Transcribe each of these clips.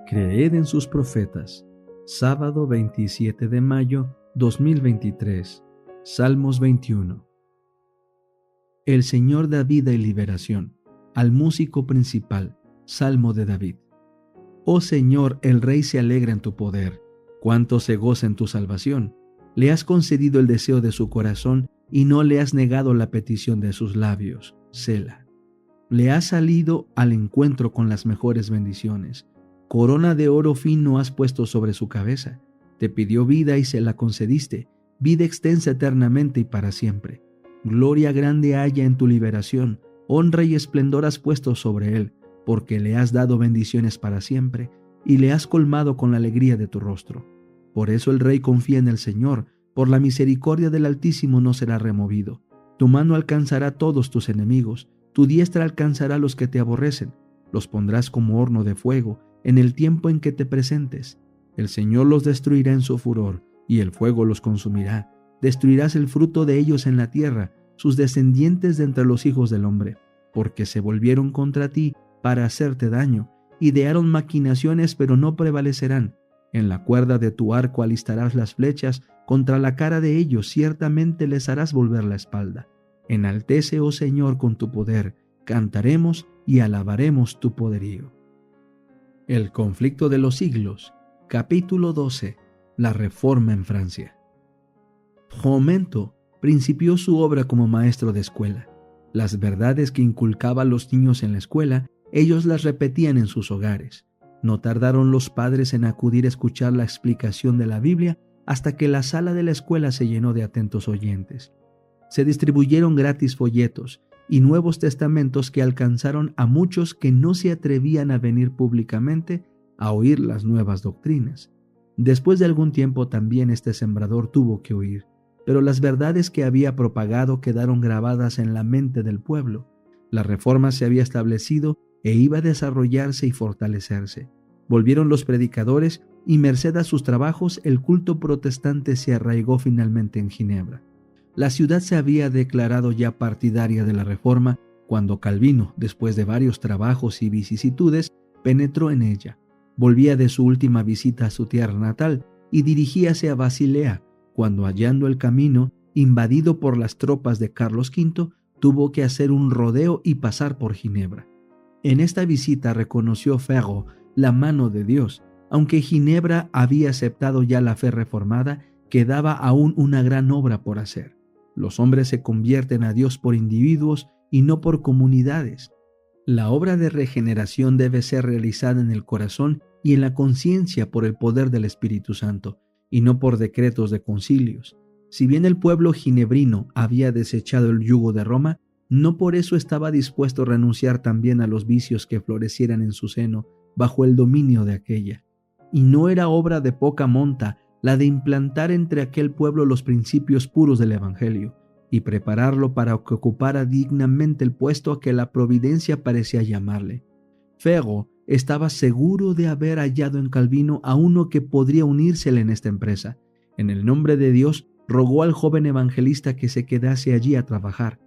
Creed en sus profetas. Sábado 27 de mayo 2023. Salmos 21. El Señor da vida y liberación. Al músico principal. Salmo de David. Oh Señor, el Rey se alegra en tu poder. Cuánto se goza en tu salvación. Le has concedido el deseo de su corazón y no le has negado la petición de sus labios. Selah. Le has salido al encuentro con las mejores bendiciones. Corona de oro fino has puesto sobre su cabeza. Te pidió vida y se la concediste, vida extensa eternamente y para siempre. Gloria grande haya en tu liberación, honra y esplendor has puesto sobre él, porque le has dado bendiciones para siempre, y le has colmado con la alegría de tu rostro. Por eso el rey confía en el Señor, por la misericordia del Altísimo no será removido. Tu mano alcanzará a todos tus enemigos, tu diestra alcanzará a los que te aborrecen, los pondrás como horno de fuego, en el tiempo en que te presentes. El Señor los destruirá en su furor, y el fuego los consumirá. Destruirás el fruto de ellos en la tierra, sus descendientes de entre los hijos del hombre, porque se volvieron contra ti para hacerte daño, idearon maquinaciones, pero no prevalecerán. En la cuerda de tu arco alistarás las flechas, contra la cara de ellos ciertamente les harás volver la espalda. Enaltece, oh Señor, con tu poder, cantaremos y alabaremos tu poderío. El conflicto de los siglos, capítulo 12, la Reforma en Francia. Fromenteau principió su obra como maestro de escuela. Las verdades que inculcaba a los niños en la escuela, ellos las repetían en sus hogares. No tardaron los padres en acudir a escuchar la explicación de la Biblia hasta que la sala de la escuela se llenó de atentos oyentes. Se distribuyeron gratis folletos y Nuevos Testamentos que alcanzaron a muchos que no se atrevían a venir públicamente a oír las nuevas doctrinas. Después de algún tiempo también este sembrador tuvo que huir, pero las verdades que había propagado quedaron grabadas en la mente del pueblo. La reforma se había establecido e iba a desarrollarse y fortalecerse. Volvieron los predicadores y merced a sus trabajos el culto protestante se arraigó finalmente en Ginebra. La ciudad se había declarado ya partidaria de la Reforma cuando Calvino, después de varios trabajos y vicisitudes, penetró en ella. Volvía de su última visita a su tierra natal y dirigíase a Basilea, cuando hallando el camino, invadido por las tropas de Carlos V, tuvo que hacer un rodeo y pasar por Ginebra. En esta visita reconoció Ferro la mano de Dios. Aunque Ginebra había aceptado ya la fe reformada, quedaba aún una gran obra por hacer. Los hombres se convierten a Dios por individuos y no por comunidades. La obra de regeneración debe ser realizada en el corazón y en la conciencia por el poder del Espíritu Santo, y no por decretos de concilios. Si bien el pueblo ginebrino había desechado el yugo de Roma, no por eso estaba dispuesto a renunciar también a los vicios que florecieran en su seno bajo el dominio de aquella. Y no era obra de poca monta la de implantar entre aquel pueblo los principios puros del Evangelio y prepararlo para que ocupara dignamente el puesto a que la providencia parecía llamarle. Ferro estaba seguro de haber hallado en Calvino a uno que podría unírsele en esta empresa. En el nombre de Dios, rogó al joven evangelista que se quedase allí a trabajar.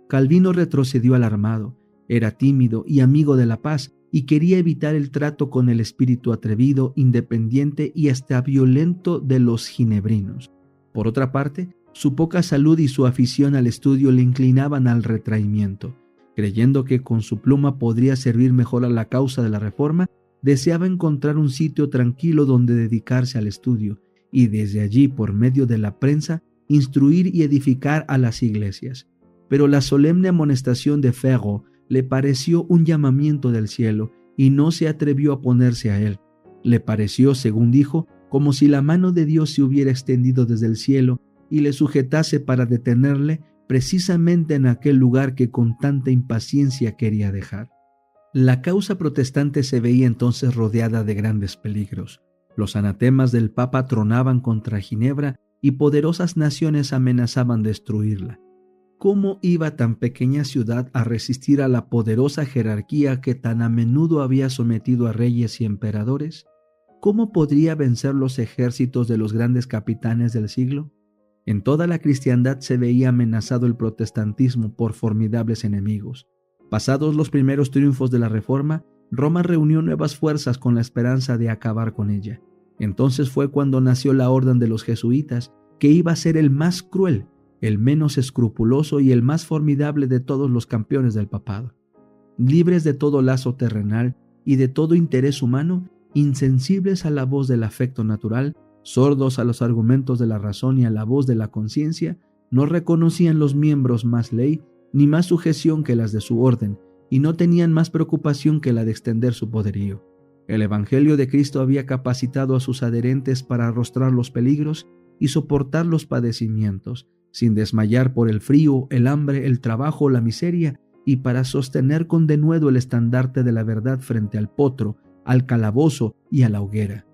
Calvino retrocedió alarmado, era tímido y amigo de la paz, y quería evitar el trato con el espíritu atrevido, independiente y hasta violento de los ginebrinos. Por otra parte, su poca salud y su afición al estudio le inclinaban al retraimiento. Creyendo que con su pluma podría servir mejor a la causa de la Reforma, deseaba encontrar un sitio tranquilo donde dedicarse al estudio y desde allí, por medio de la prensa, instruir y edificar a las iglesias. Pero la solemne amonestación de Ferro le pareció un llamamiento del cielo y no se atrevió a ponerse a él. Le pareció, según dijo, como si la mano de Dios se hubiera extendido desde el cielo y le sujetase para detenerle precisamente en aquel lugar que con tanta impaciencia quería dejar. La causa protestante se veía entonces rodeada de grandes peligros. Los anatemas del Papa tronaban contra Ginebra y poderosas naciones amenazaban destruirla. ¿Cómo iba tan pequeña ciudad a resistir a la poderosa jerarquía que tan a menudo había sometido a reyes y emperadores? ¿Cómo podría vencer los ejércitos de los grandes capitanes del siglo? En toda la cristiandad se veía amenazado el protestantismo por formidables enemigos. Pasados los primeros triunfos de la Reforma, Roma reunió nuevas fuerzas con la esperanza de acabar con ella. Entonces fue cuando nació la orden de los jesuitas, que iba a ser el más cruel, el menos escrupuloso y el más formidable de todos los campeones del papado. Libres de todo lazo terrenal y de todo interés humano, insensibles a la voz del afecto natural, sordos a los argumentos de la razón y a la voz de la conciencia, no reconocían los miembros más ley ni más sujeción que las de su orden, y no tenían más preocupación que la de extender su poderío. El Evangelio de Cristo había capacitado a sus adherentes para arrostrar los peligros y soportar los padecimientos, sin desmayar por el frío, el hambre, el trabajo o la miseria, y para sostener con denuedo el estandarte de la verdad frente al potro, al calabozo y a la hoguera.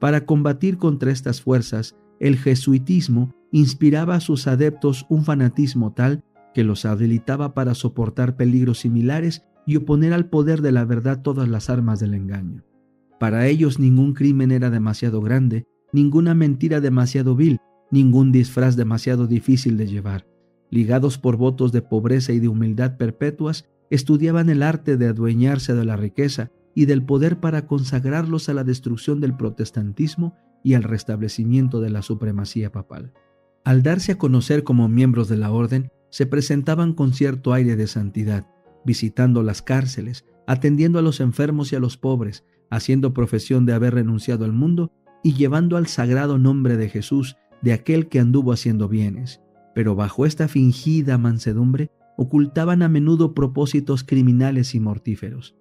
Para combatir contra estas fuerzas, el jesuitismo inspiraba a sus adeptos un fanatismo tal que los habilitaba para soportar peligros similares y oponer al poder de la verdad todas las armas del engaño. Para ellos ningún crimen era demasiado grande, ninguna mentira demasiado vil, ningún disfraz demasiado difícil de llevar. Ligados por votos de pobreza y de humildad perpetuas, estudiaban el arte de adueñarse de la riqueza y del poder para consagrarlos a la destrucción del protestantismo y al restablecimiento de la supremacía papal. Al darse a conocer como miembros de la orden, se presentaban con cierto aire de santidad, visitando las cárceles, atendiendo a los enfermos y a los pobres, haciendo profesión de haber renunciado al mundo y llevando al sagrado nombre de Jesús, de aquel que anduvo haciendo bienes. Pero bajo esta fingida mansedumbre ocultaban a menudo propósitos criminales y mortíferos.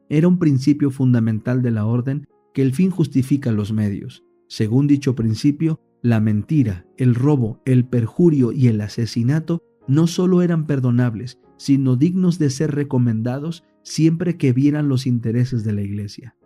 Era un principio fundamental de la orden que el fin justifica los medios. Según dicho principio, la mentira, el robo, el perjurio y el asesinato no solo eran perdonables, sino dignos de ser recomendados siempre que vieran los intereses de la Iglesia.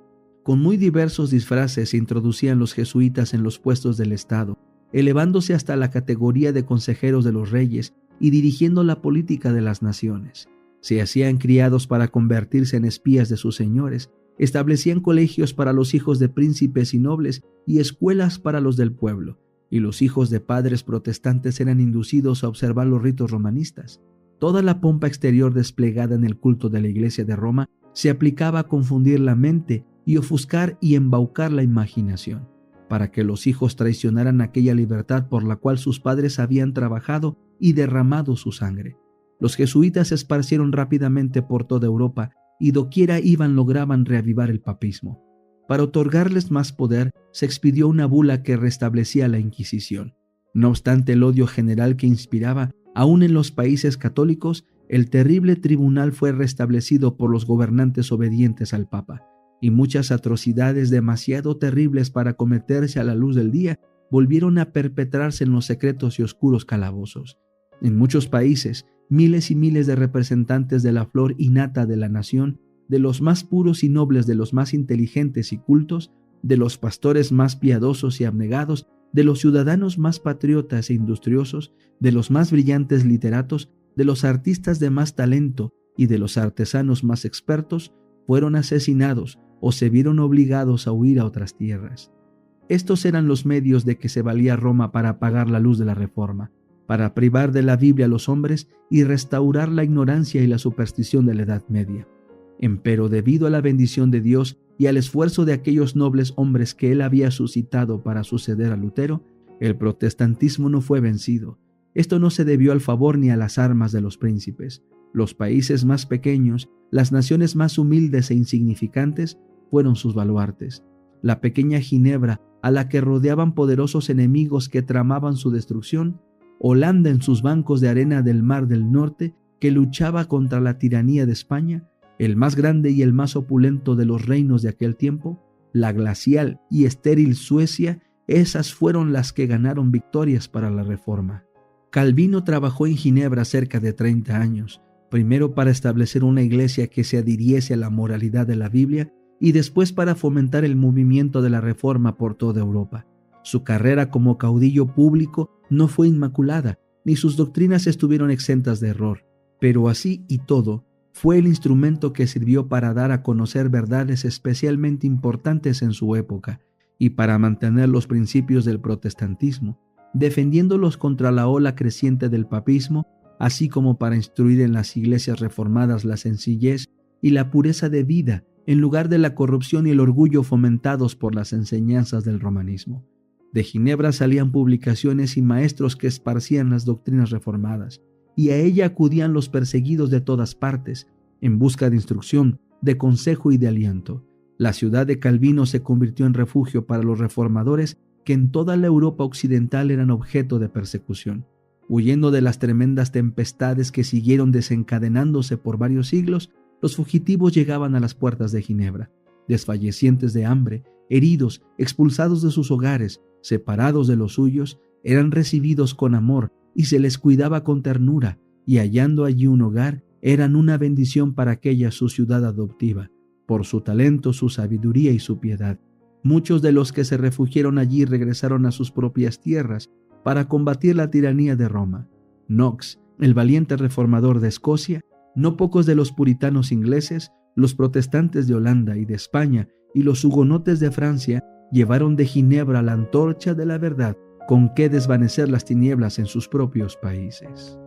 Con muy diversos disfraces se introducían los jesuitas en los puestos del Estado, elevándose hasta la categoría de consejeros de los reyes y dirigiendo la política de las naciones. Se hacían criados para convertirse en espías de sus señores, establecían colegios para los hijos de príncipes y nobles y escuelas para los del pueblo, y los hijos de padres protestantes eran inducidos a observar los ritos romanistas. Toda la pompa exterior desplegada en el culto de la Iglesia de Roma se aplicaba a confundir la mente y ofuscar y embaucar la imaginación, para que los hijos traicionaran aquella libertad por la cual sus padres habían trabajado y derramado su sangre. Los jesuitas se esparcieron rápidamente por toda Europa y doquiera iban lograban reavivar el papismo. Para otorgarles más poder, se expidió una bula que restablecía la Inquisición. No obstante el odio general que inspiraba, aún en los países católicos, el terrible tribunal fue restablecido por los gobernantes obedientes al Papa, y muchas atrocidades demasiado terribles para cometerse a la luz del día volvieron a perpetrarse en los secretos y oscuros calabozos. En muchos países, miles y miles de representantes de la flor innata de la nación, de los más puros y nobles, de los más inteligentes y cultos, de los pastores más piadosos y abnegados, de los ciudadanos más patriotas e industriosos, de los más brillantes literatos, de los artistas de más talento y de los artesanos más expertos, fueron asesinados o se vieron obligados a huir a otras tierras. Estos eran los medios de que se valía Roma para apagar la luz de la Reforma, para privar de la Biblia a los hombres y restaurar la ignorancia y la superstición de la Edad Media. Empero, debido a la bendición de Dios y al esfuerzo de aquellos nobles hombres que él había suscitado para suceder a Lutero, el protestantismo no fue vencido. Esto no se debió al favor ni a las armas de los príncipes. Los países más pequeños, las naciones más humildes e insignificantes, fueron sus baluartes. La pequeña Ginebra, a la que rodeaban poderosos enemigos que tramaban su destrucción, Holanda en sus bancos de arena del Mar del Norte, que luchaba contra la tiranía de España, el más grande y el más opulento de los reinos de aquel tiempo, la glacial y estéril Suecia, esas fueron las que ganaron victorias para la Reforma. Calvino trabajó en Ginebra cerca de 30 años, primero para establecer una iglesia que se adhiriese a la moralidad de la Biblia y después para fomentar el movimiento de la Reforma por toda Europa. Su carrera como caudillo público no fue inmaculada, ni sus doctrinas estuvieron exentas de error, pero así y todo, fue el instrumento que sirvió para dar a conocer verdades especialmente importantes en su época y para mantener los principios del protestantismo, defendiéndolos contra la ola creciente del papismo, así como para instruir en las iglesias reformadas la sencillez y la pureza de vida en lugar de la corrupción y el orgullo fomentados por las enseñanzas del romanismo. De Ginebra salían publicaciones y maestros que esparcían las doctrinas reformadas, y a ella acudían los perseguidos de todas partes, en busca de instrucción, de consejo y de aliento. La ciudad de Calvino se convirtió en refugio para los reformadores que en toda la Europa occidental eran objeto de persecución. Huyendo de las tremendas tempestades que siguieron desencadenándose por varios siglos, los fugitivos llegaban a las puertas de Ginebra, desfallecientes de hambre, heridos, expulsados de sus hogares, separados de los suyos, eran recibidos con amor y se les cuidaba con ternura, y hallando allí un hogar, eran una bendición para aquella su ciudad adoptiva, por su talento, su sabiduría y su piedad. Muchos de los que se refugiaron allí regresaron a sus propias tierras para combatir la tiranía de Roma. Knox, el valiente reformador de Escocia, no pocos de los puritanos ingleses, los protestantes de Holanda y de España y los hugonotes de Francia llevaron de Ginebra la antorcha de la verdad con que desvanecer las tinieblas en sus propios países.